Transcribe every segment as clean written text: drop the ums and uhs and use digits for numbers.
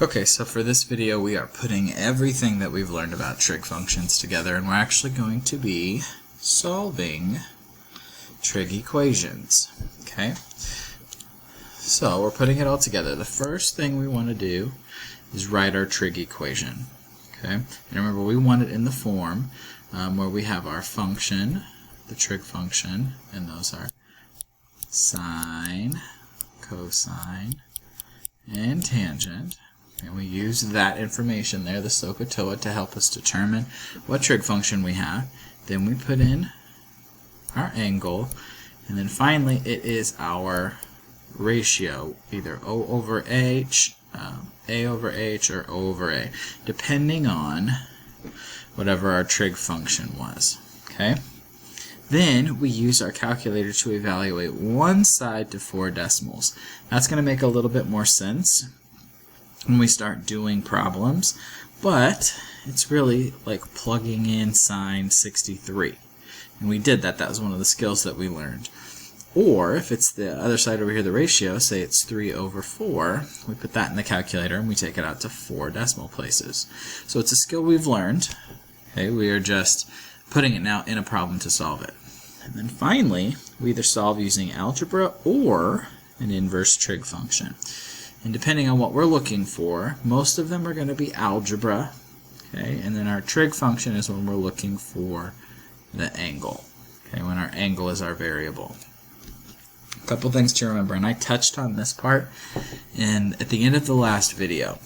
Okay, so for this video we are putting everything that we've learned about trig functions together, and we're actually going to be solving trig equations. Okay, so we're putting it all together. The first thing we want to do is write our trig equation. Okay, and remember we want it in the form where we have our function, the trig function, and those are sine, cosine, and tangent. And we use that information there, the SOHCAHTOA, to help us determine what trig function we have. Then we put in our angle, and then finally it is our ratio, either O over H, A over H, or O over A, depending on whatever our trig function was. Okay? Then we use our calculator to evaluate one side to 4 decimals. That's going to make a little bit more sense when we start doing problems, but it's really like plugging in sine 63. And we did that. That was one of the skills that we learned. Or if it's the other side over here, the ratio, say it's 3 over 4, we put that in the calculator and we take it out to 4 decimal places. So it's a skill we've learned. Okay, we are just putting it now in a problem to solve it. And then finally, we either solve using algebra or an inverse trig function. And depending on what we're looking for, most of them are going to be algebra. Okay, and then our trig function is when we're looking for the angle. Okay, when our angle is our variable. A couple things to remember, and I touched on this part at the end of the last video.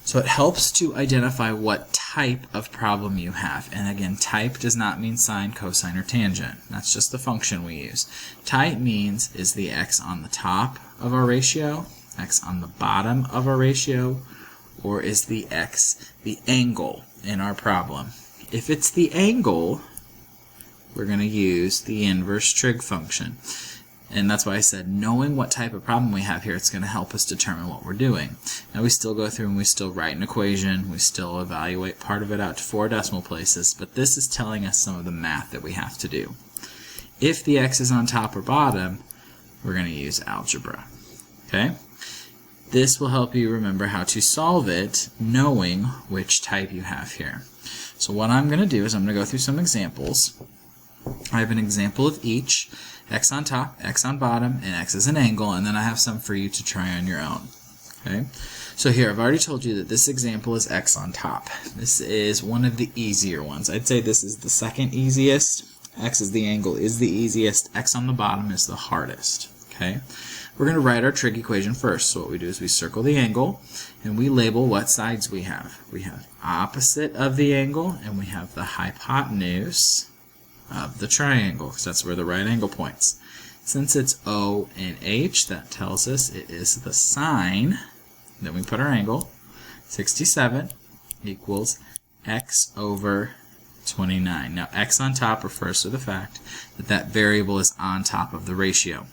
So it helps to identify what type of problem you have. And again, type does not mean sine, cosine, or tangent. That's just the function we use. Type means is the x on the top of our ratio, x on the bottom of our ratio, or is the x the angle in our problem? If it's the angle, we're going to use the inverse trig function. And that's why I said knowing what type of problem we have here, it's going to help us determine what we're doing. Now we still go through and we still write an equation, we still evaluate part of it out to 4 decimal places, but this is telling us some of the math that we have to do. If the x is on top or bottom, we're going to use algebra. Okay? This will help you remember how to solve it, knowing which type you have here. So what I'm going to do is I'm going to go through some examples. I have an example of each, x on top, x on bottom, and x is an angle, and then I have some for you to try on your own. Okay? So here, I've already told you that this example is x on top. This is one of the easier ones. I'd say this is the second easiest. X is the angle is the easiest. X on the bottom is the hardest. Okay? We're going to write our trig equation first. So what we do is we circle the angle, and we label what sides we have. We have opposite of the angle, and we have the hypotenuse of the triangle, because that's where the right angle points. Since it's O and H, that tells us it is the sine. Then we put our angle, 67 equals x over 29. Now x on top refers to the fact that that variable is on top of the ratio.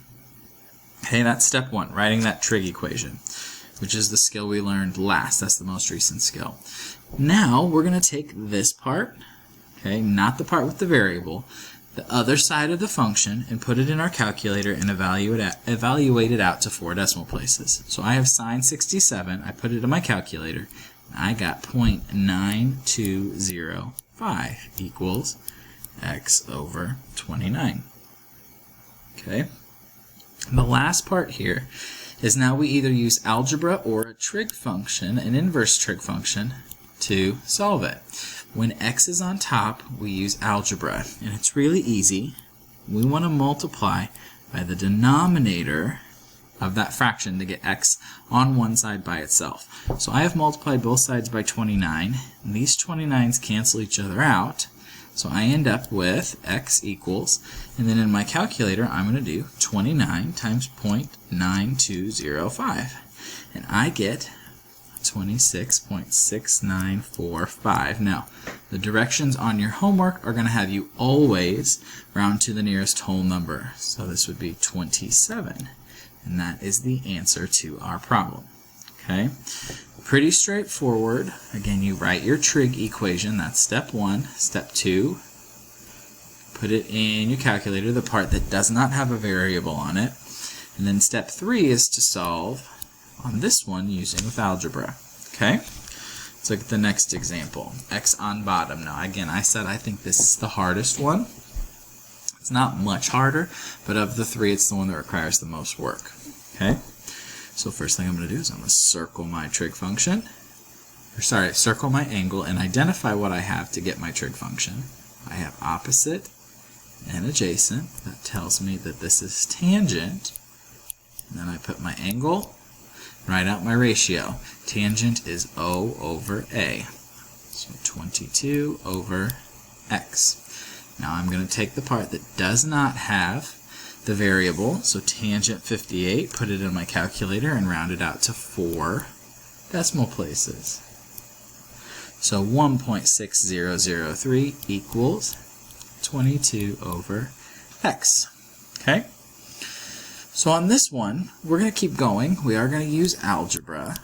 Okay, that's step 1, writing that trig equation, which is the skill we learned last. That's the most recent skill. Now we're going to take this part, okay, not the part with the variable, the other side of the function, and put it in our calculator and evaluate it out to 4 decimal places. So I have sine 67, I put it in my calculator, and I got 0.9205 equals x over 29. Okay? And the last part here is now we either use algebra or a trig function, an inverse trig function, to solve it. When x is on top, we use algebra, and it's really easy. We want to multiply by the denominator of that fraction to get x on one side by itself. So I have multiplied both sides by 29, and these 29s cancel each other out. So I end up with x equals, and then in my calculator I'm going to do 29 times 0.9205, and I get 26.6945. Now, the directions on your homework are going to have you always round to the nearest whole number. So this would be 27, and that is the answer to our problem. Okay? Pretty straightforward. Again, you write your trig equation. That's step 1. Step 2, put it in your calculator, the part that does not have a variable on it. And then step 3 is to solve on this one using with algebra. Okay? Let's look at the next example. X on bottom. Now again, I said I think this is the hardest one. It's not much harder, but of the three, it's the one that requires the most work. Okay? So first thing I'm going to do is I'm going to circle my trig function. Circle my angle and identify what I have to get my trig function. I have opposite and adjacent. That tells me that this is tangent. And then I put my angle, write out my ratio. Tangent is O over A. So 22 over X. Now I'm going to take the part that does not have the variable, so tangent 58, put it in my calculator and round it out to 4 decimal places. So 1.6003 equals 22 over X. Okay? So on this one, we're going to keep going. We are going to use algebra,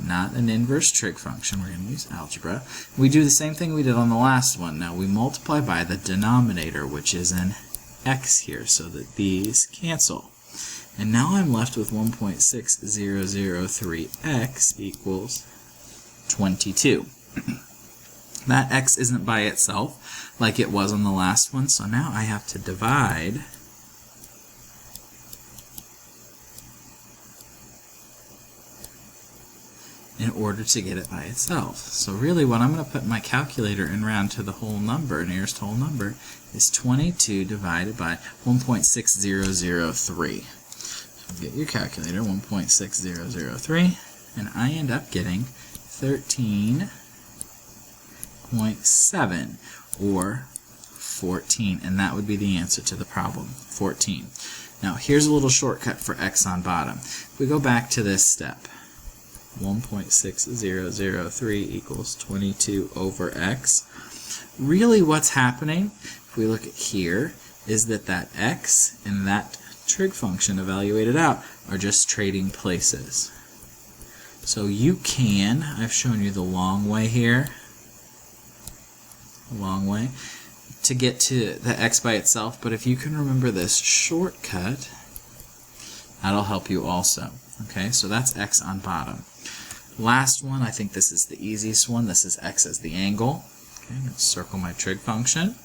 not an inverse trig function. We're going to use algebra. We do the same thing we did on the last one. Now we multiply by the denominator, which is an X here, so that these cancel. And now I'm left with 1.6003x equals 22. That x isn't by itself like it was on the last one, so now I have to divide in order to get it by itself. So really what I'm going to put in my calculator and round to the whole number, nearest whole number, is 22 divided by 1.6003. So get your calculator, 1.6003, and I end up getting 13.7 or 14, and that would be the answer to the problem, 14. Now here's a little shortcut for x on bottom. If we go back to this step, 1.6003 equals 22 over x. Really what's happening, if we look at here, is that that x and that trig function evaluated out are just trading places. So you can, I've shown you the long way here, a long way, to get to the x by itself, but if you can remember this shortcut, that'll help you also. Okay, so that's x on bottom. Last one, I think this is the easiest one. This is x as the angle. Okay, I'm going to circle my trig function.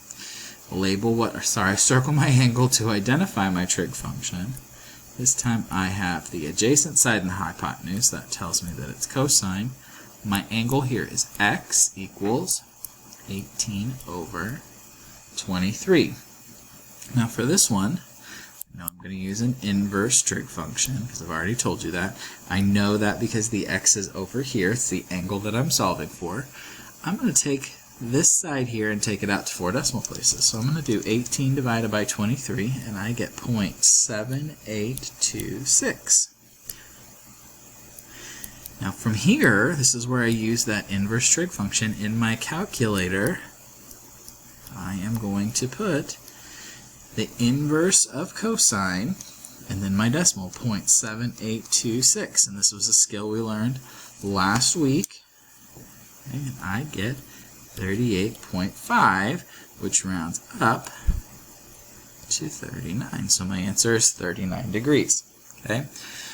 Circle my angle to identify my trig function. This time I have the adjacent side and the hypotenuse. That tells me that it's cosine. My angle here is x equals 18 over 23. Now for this one, I'm going to use an inverse trig function because I've already told you that. I know that because the x is over here. It's the angle that I'm solving for. I'm going to take this side here and take it out to 4 decimal places. So I'm going to do 18 divided by 23, and I get 0.7826. Now from here, this is where I use that inverse trig function. In my calculator, I am going to put the inverse of cosine and then my decimal, 0.7826. And this was a skill we learned last week. And I get 38.5, which rounds up to 39. So my answer is 39 degrees. Okay?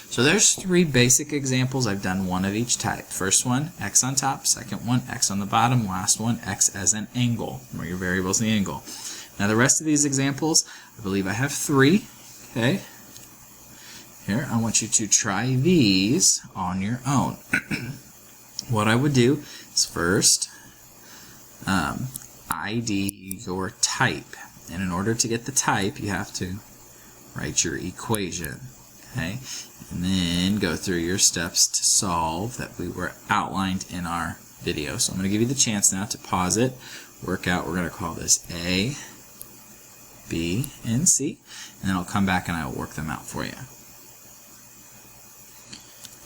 So there's 3 basic examples. I've done one of each type. First one, x on top. Second one, x on the bottom. Last one, x as an angle, where your variable is the angle. Now the rest of these examples, I believe I have 3. Okay? Here, I want you to try these on your own. What I would do is first ID your type. And in order to get the type, you have to write your equation. Okay? And then go through your steps to solve that we were outlined in our video. So I'm going to give you the chance now to pause it, work out. We're going to call this A, B, and C, and then I'll come back and I will work them out for you.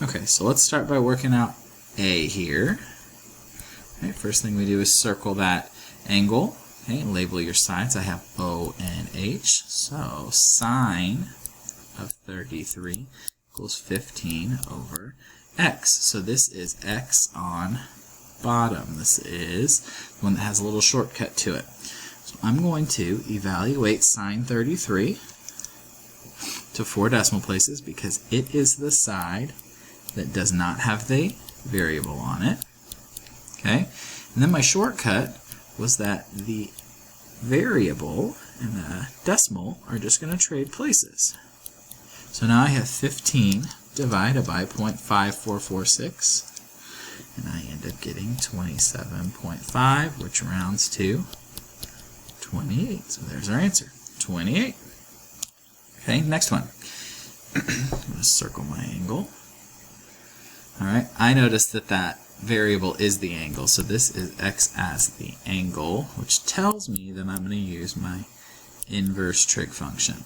Okay, so let's start by working out A here. Okay, first thing we do is circle that angle. Okay, label your sides. I have O and H, so sine of 33 equals 15 over x. So this is x on bottom. This is the one that has a little shortcut to it. So I'm going to evaluate sine 33 to 4 decimal places because it is the side that does not have the variable on it. Okay, and then my shortcut was that the variable and the decimal are just going to trade places. So now I have 15 divided by 0.5446, and I end up getting 27.5, which rounds to 28. So there's our answer, 28. Okay, next one. I'm going to circle my angle. Alright, I noticed that that variable is the angle, so this is x as the angle, which tells me that I'm going to use my inverse trig function.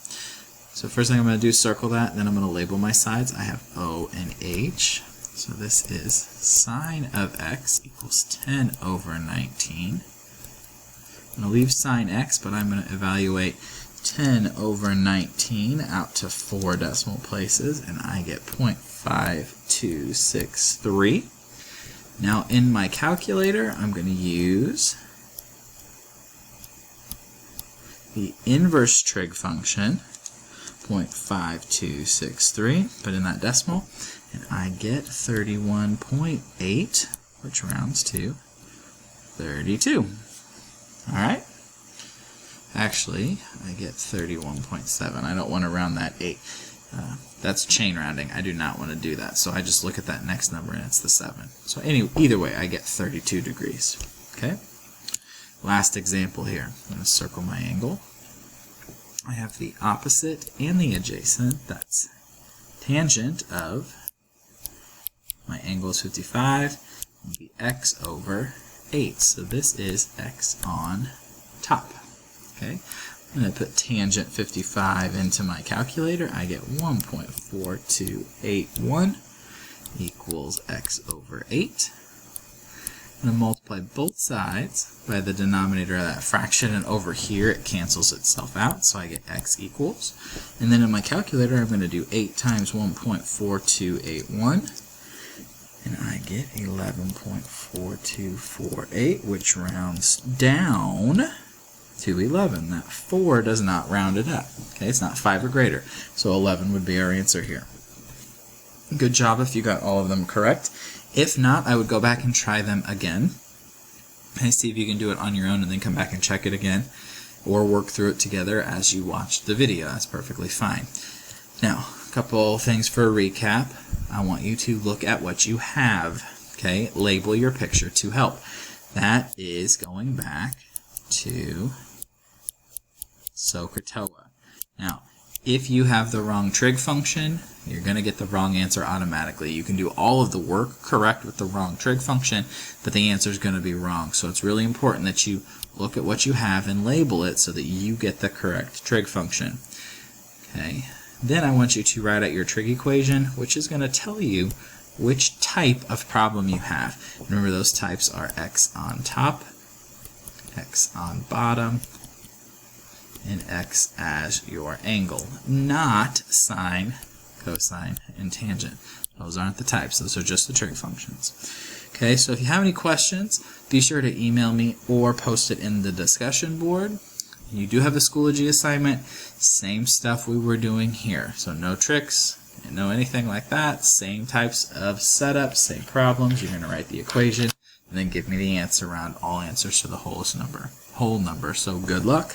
So first thing I'm going to do is circle that, then I'm going to label my sides. I have O and H. So this is sine of x equals 10 over 19. I'm going to leave sine x, but I'm going to evaluate 10 over 19 out to 4 decimal places, and I get 0.5263. Now in my calculator, I'm going to use the inverse trig function, 0.5263, put in that decimal, and I get 31.8, which rounds to 32. Alright? Actually, I get 31.7. I don't want to round that 8. That's chain rounding. I do not want to do that. So I just look at that next number and it's the 7. So either way, I get 32 degrees. Okay? Last example here. I'm going to circle my angle. I have the opposite and the adjacent. That's tangent of my angle is 55. Will be x over 8. So this is x on top. Okay? I'm going to put tangent 55 into my calculator. I get 1.4281 equals x over 8. I'm going to multiply both sides by the denominator of that fraction, and over here it cancels itself out, so I get x equals. And then in my calculator I'm going to do 8 times 1.4281, and I get 11.4248, which rounds down to 11. That 4 does not round it up. Okay, it's not 5 or greater. So 11 would be our answer here. Good job if you got all of them correct. If not, I would go back and try them again. And see if you can do it on your own and then come back and check it again. Or work through it together as you watch the video. That's perfectly fine. Now, a couple things for a recap. I want you to look at what you have. Okay, label your picture to help. That is going back to SOHCAHTOA. Now, if you have the wrong trig function, you're going to get the wrong answer automatically. You can do all of the work correct with the wrong trig function, but the answer is going to be wrong. So it's really important that you look at what you have and label it so that you get the correct trig function. Okay. Then I want you to write out your trig equation, which is going to tell you which type of problem you have. Remember, those types are x on top, x on bottom, and x as your angle, not sine, cosine, and tangent. Those aren't the types, those are just the trig functions. Okay, so if you have any questions, be sure to email me or post it in the discussion board. You do have the Schoology assignment, same stuff we were doing here. So no tricks, no anything like that, same types of setup, same problems. You're going to write the equation and then give me the answer around all answers to the whole number. So good luck.